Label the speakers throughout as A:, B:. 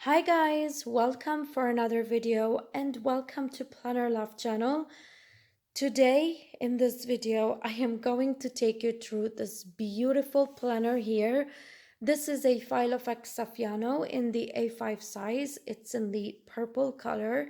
A: Hi guys, welcome for another video and welcome to Planner Love channel. Today in this video I am going to take you through this beautiful planner here. This is a Filofax Saffiano in the A5 size. It's in the purple color.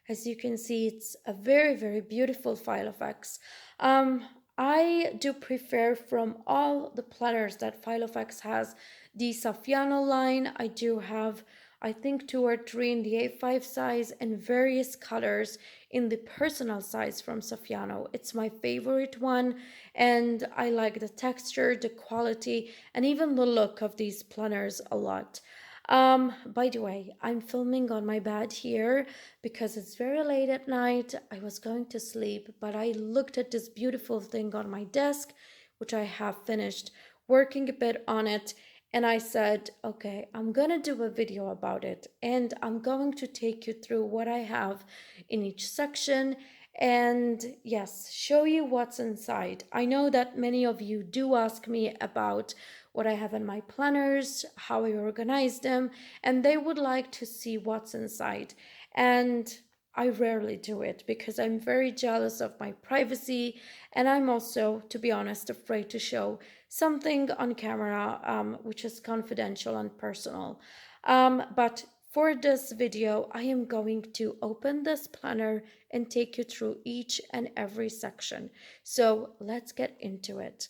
A: As you can see, it's a very beautiful Filofax. I do prefer from all the planners that Filofax has the Saffiano line. I do have I think 2 or 3 in the A5 size and various colors in the personal size from Saffiano. It's my favorite one and I like the texture, the quality, and even the look of these planners a lot. By the way, I'm filming on my bed here because it's very late at night. I was going to sleep, but I looked at this beautiful thing on my desk, which I have finished working a bit on it. And I said, okay, I'm gonna do a video about it and I'm going to take you through what I have in each section and yes, show you what's inside. I know that many of you do ask me about what I have in my planners, how I organize them, and they would like to see what's inside. And I rarely do it because I'm very jealous of my privacy and I'm also, to be honest, afraid to show something on camera which is confidential and personal. But for this video, I am going to open this planner and take you through each and every section. So let's get into it.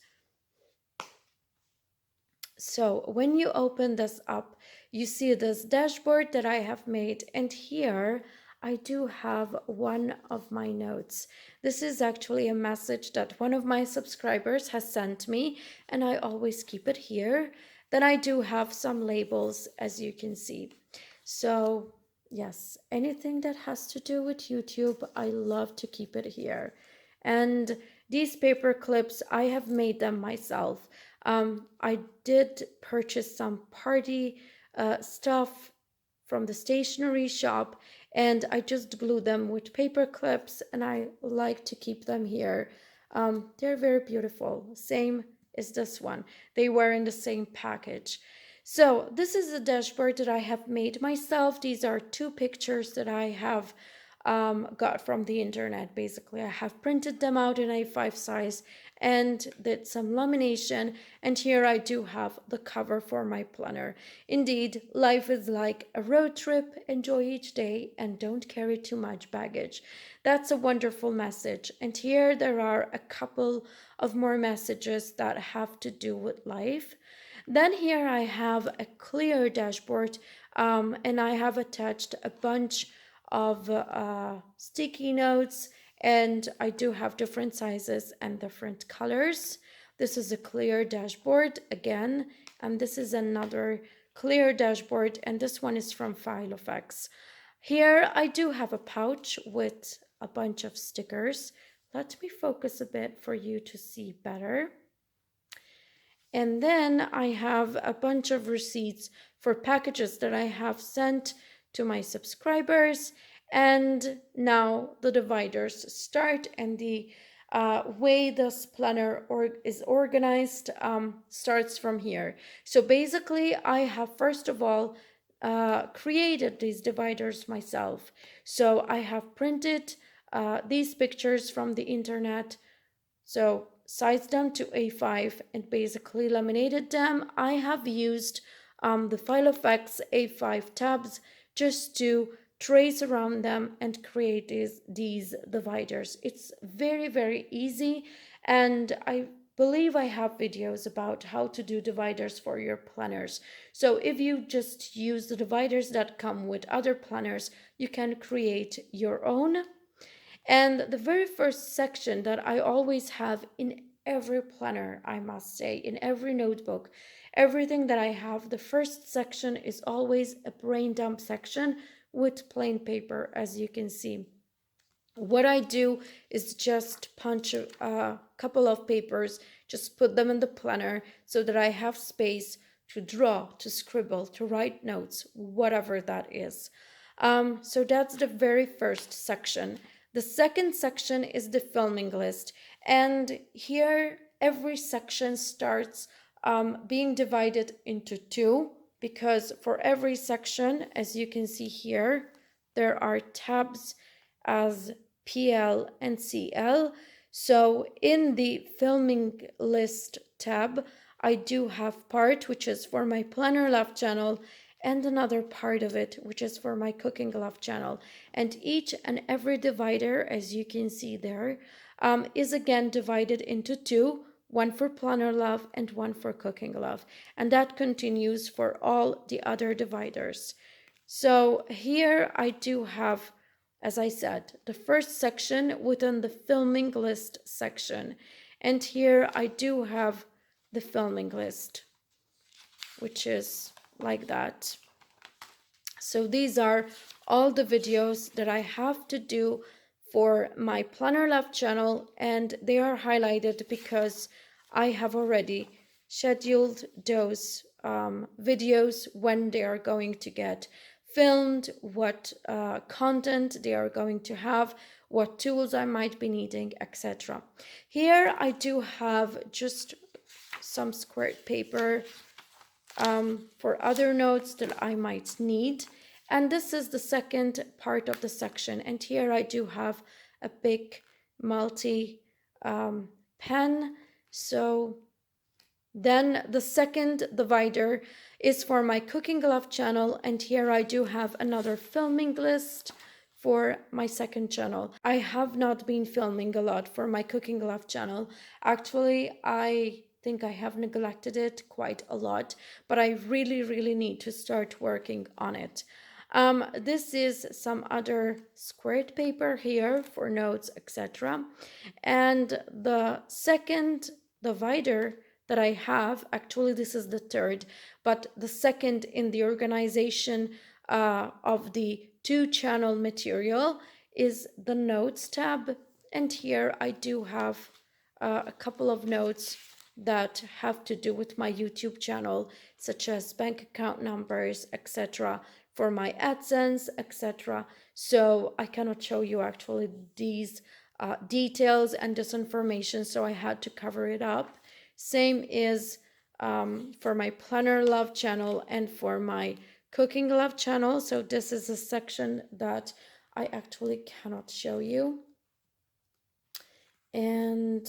A: So when you open this up, you see this dashboard that I have made, and here I do have one of my notes. This is actually a message that one of my subscribers has sent me, and I always keep it here. Then I do have some labels, as you can see. So yes, anything that has to do with YouTube, I love to keep it here. And these paper clips, I have made them myself. I did purchase some party stuff from the stationery shop and I just glue them with paper clips and I like to keep them here. They're very beautiful. Same as this one. They were in the same package. So this is a dashboard that I have made myself. These are 2 pictures that I have got from the internet. Basically, I have printed them out in A5 size and did some lamination, and here I do have the cover for my planner. Indeed, life is like a road trip. Enjoy each day and don't carry too much baggage. That's a wonderful message, and here there are a couple of more messages that have to do with life. Then here I have a clear dashboard and I have attached a bunch of sticky notes, and I do have different sizes and different colors. This is a clear dashboard again, and this is another clear dashboard, and this one is from Filofax. Here I do have a pouch with a bunch of stickers. Let me focus a bit for you to see better. And then I have a bunch of receipts for packages that I have sent to my subscribers. And now the dividers start, and the way this planner is organized starts from here. So basically I have first of all created these dividers myself. So I have printed these pictures from the internet, so sized them to A5 and basically laminated them. I have used the Filofax A5 tabs just to trace around them and create these dividers. It's very easy, and I believe I have videos about how to do dividers for your planners. So if you just use the dividers that come with other planners, you can create your own. And the very first section that I always have in every planner, I must say, in every notebook, everything that I have, the first section is always a brain dump section with plain paper, as you can see. What I do is just punch a couple of papers, just put them in the planner so that I have space to draw, to scribble, to write notes, whatever that is. So that's the very first section. The second section is the filming list, and here every section starts being divided into 2. because for every section, as you can see here, there are tabs as PL and CL. So in the filming list tab, I do have part which is for my Planner Love channel and another part of it which is for my Cooking Love channel. And each and every divider, as you can see there, is again divided into two, one for Planner Love and one for Cooking Love. And that continues for all the other dividers. So here I do have, as I said, the first section within the filming list section. And here I do have the filming list, which is like that. So these are all the videos that I have to do for my Planner Love channel, and they are highlighted because I have already scheduled those videos, when they are going to get filmed, what content they are going to have, what tools I might be needing, etc. Here I do have just some squared paper for other notes that I might need. And this is the second part of the section. And here I do have a big multi pen. So then the second divider is for my Cooking Love channel. And here I do have another filming list for my second channel. I have not been filming a lot for my Cooking Love channel. Actually, I think I have neglected it quite a lot, but I really need to start working on it. This is some other squared paper here for notes, etc. And the second divider that I have, actually this is the third, but the second in the organization of the two channel material is the notes tab. And here I do have a couple of notes that have to do with my YouTube channel, such as bank account numbers, etc., for my AdSense, etc. So I cannot show you actually these details and this information, so I had to cover it up. Same is for my Planner Love channel and for my Cooking Love channel. So this is a section that I actually cannot show you. And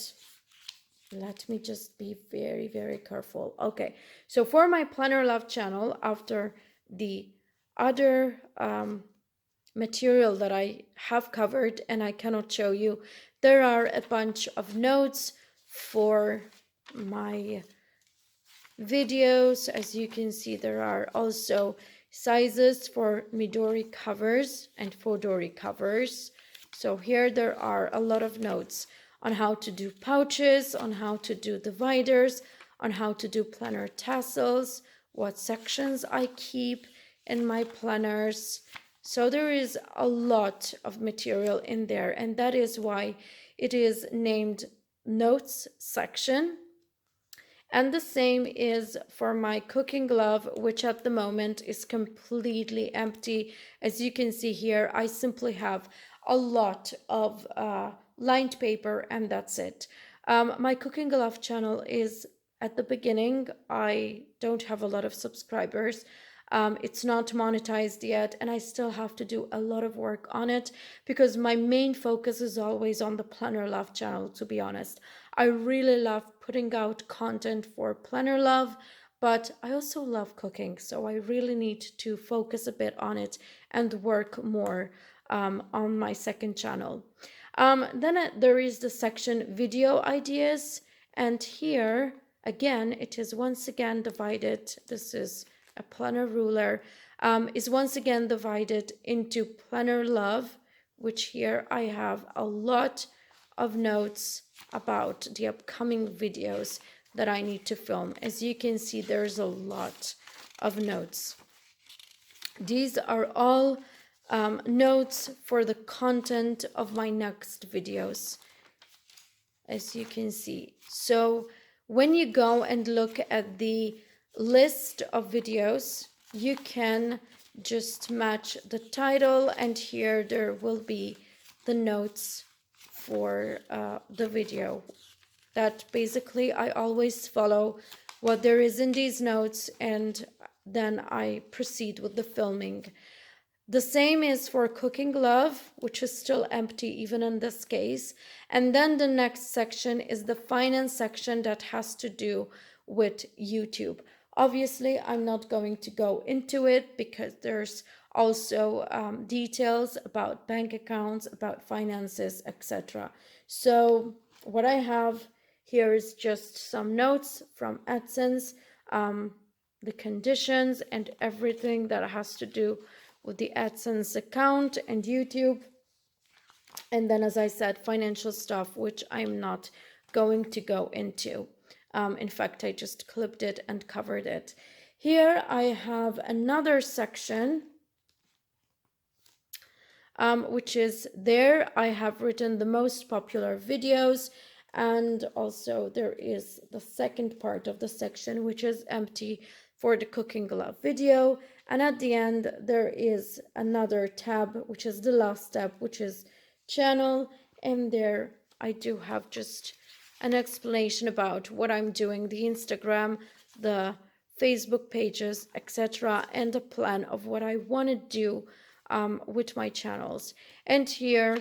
A: let me just be very careful. Okay, so for my Planner Love channel, after the other material that I have covered and I cannot show you, there are a bunch of notes for my videos. As you can see, there are also sizes for Midori covers and Fodori covers. So here there are a lot of notes on how to do pouches, on how to do dividers, on how to do planner tassels, what sections I keep in my planners. So there is a lot of material in there, and that is why it is named Notes section. And the same is for my Cooking Glove, which at the moment is completely empty. As you can see here, I simply have a lot of lined paper, and that's it. My Cooking Glove channel is at the beginning. I don't have a lot of subscribers. It's not monetized yet, and I still have to do a lot of work on it because my main focus is always on the Planner Love channel, to be honest. I really love putting out content for Planner Love, but I also love cooking, so I really need to focus a bit on it and work more on my second channel. Then there is the section video ideas, and here again it is once again divided. This is a planner ruler, is once again divided into Planner Love, which here I have a lot of notes about the upcoming videos that I need to film. As you can see, there's a lot of notes. These are all notes for the content of my next videos, as you can see. So when you go and look at the list of videos, you can just match the title, and here there will be the notes for the video. That basically I always follow what there is in these notes, and then I proceed with the filming. The same is for Cooking Love, which is still empty even in this case. And then the next section is the finance section that has to do with YouTube. Obviously, I'm not going to go into it because there's also details about bank accounts, about finances, etc. So what I have here is just some notes from AdSense, the conditions and everything that has to do with the AdSense account and YouTube. And then, as I said, financial stuff, which I'm not going to go into. In fact, I just clipped it and covered it. Here I have another section, which is there I have written the most popular videos. And also there is the second part of the section, which is empty, for the Cooking Glove video. And at the end, there is another tab, which is the last tab, which is channel. And there I do have just an explanation about what I'm doing, the Instagram, the Facebook pages, etc., and a plan of what I want to do with my channels. And here,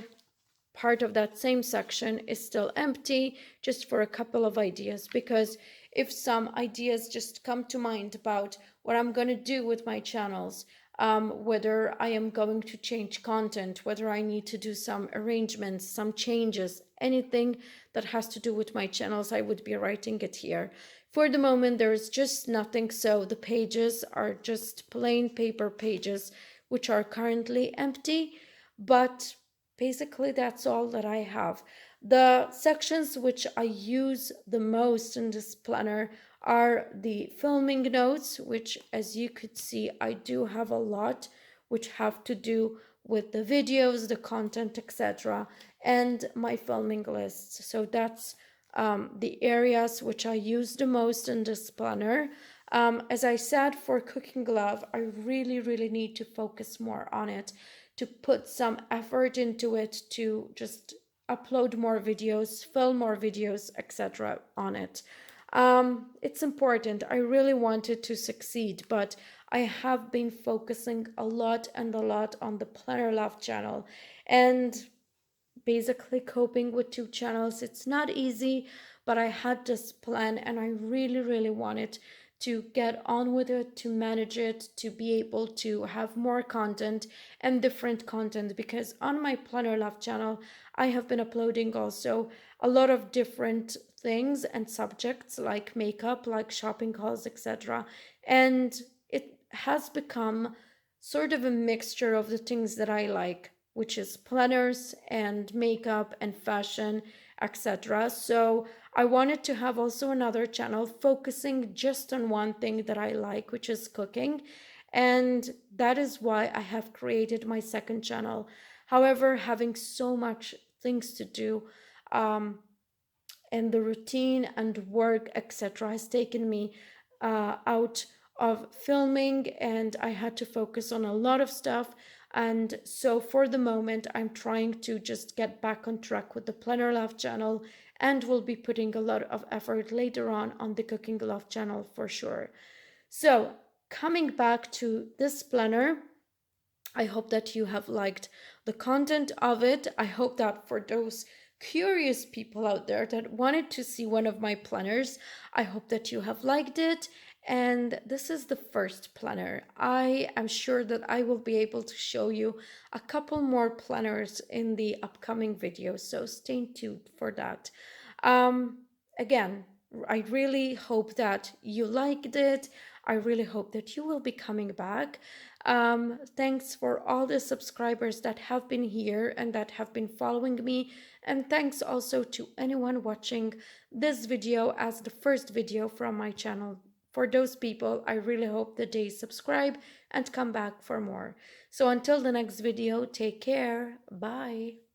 A: part of that same section is still empty, just for a couple of ideas, because if some ideas just come to mind about what I'm going to do with my channels, whether I am going to change content, whether I need to do some arrangements, some changes, anything that has to do with my channels, I would be writing it here. For the moment, there is just nothing, so the pages are just plain paper pages, which are currently empty, but basically that's all that I have. The sections which I use the most in this planner are the filming notes, which, as you could see, I do have a lot, which have to do with the videos, the content, etc., and my filming lists. So that's the areas which I use the most in this planner. As I said, for Cooking Glove, I really need to focus more on it, to put some effort into it, to just upload more videos, film more videos, etc. on it. It's important. I really wanted to succeed, but I have been focusing a lot on the Planner Love channel, and basically coping with two channels. It's not easy, but I had this plan and I really wanted to get on with it, to manage it, to be able to have more content and different content, because on my Planner Love channel, I have been uploading also a lot of different things and subjects like makeup, like shopping hauls, etc. And it has become sort of a mixture of the things that I like, which is planners and makeup and fashion, etc. So I wanted to have also another channel focusing just on one thing that I like, which is cooking. And that is why I have created my second channel. However, having so much things to do, and the routine and work, etc., has taken me out of filming, and I had to focus on a lot of stuff. And so for the moment, I'm trying to just get back on track with the Planner Love channel, and will be putting a lot of effort later on the Cooking Love channel for sure. So coming back to this planner, I hope that you have liked the content of it. I hope that for those curious people out there that wanted to see one of my planners, I hope that you have liked it. And this is the first planner. I am sure that I will be able to show you a couple more planners in the upcoming videos, so stay tuned for that. Again, I really hope that you liked it. I really hope that you will be coming back. Thanks for all the subscribers that have been here and that have been following me. And thanks also to anyone watching this video as the first video from my channel. For those people, I really hope that they subscribe and come back for more. So until the next video, take care. Bye.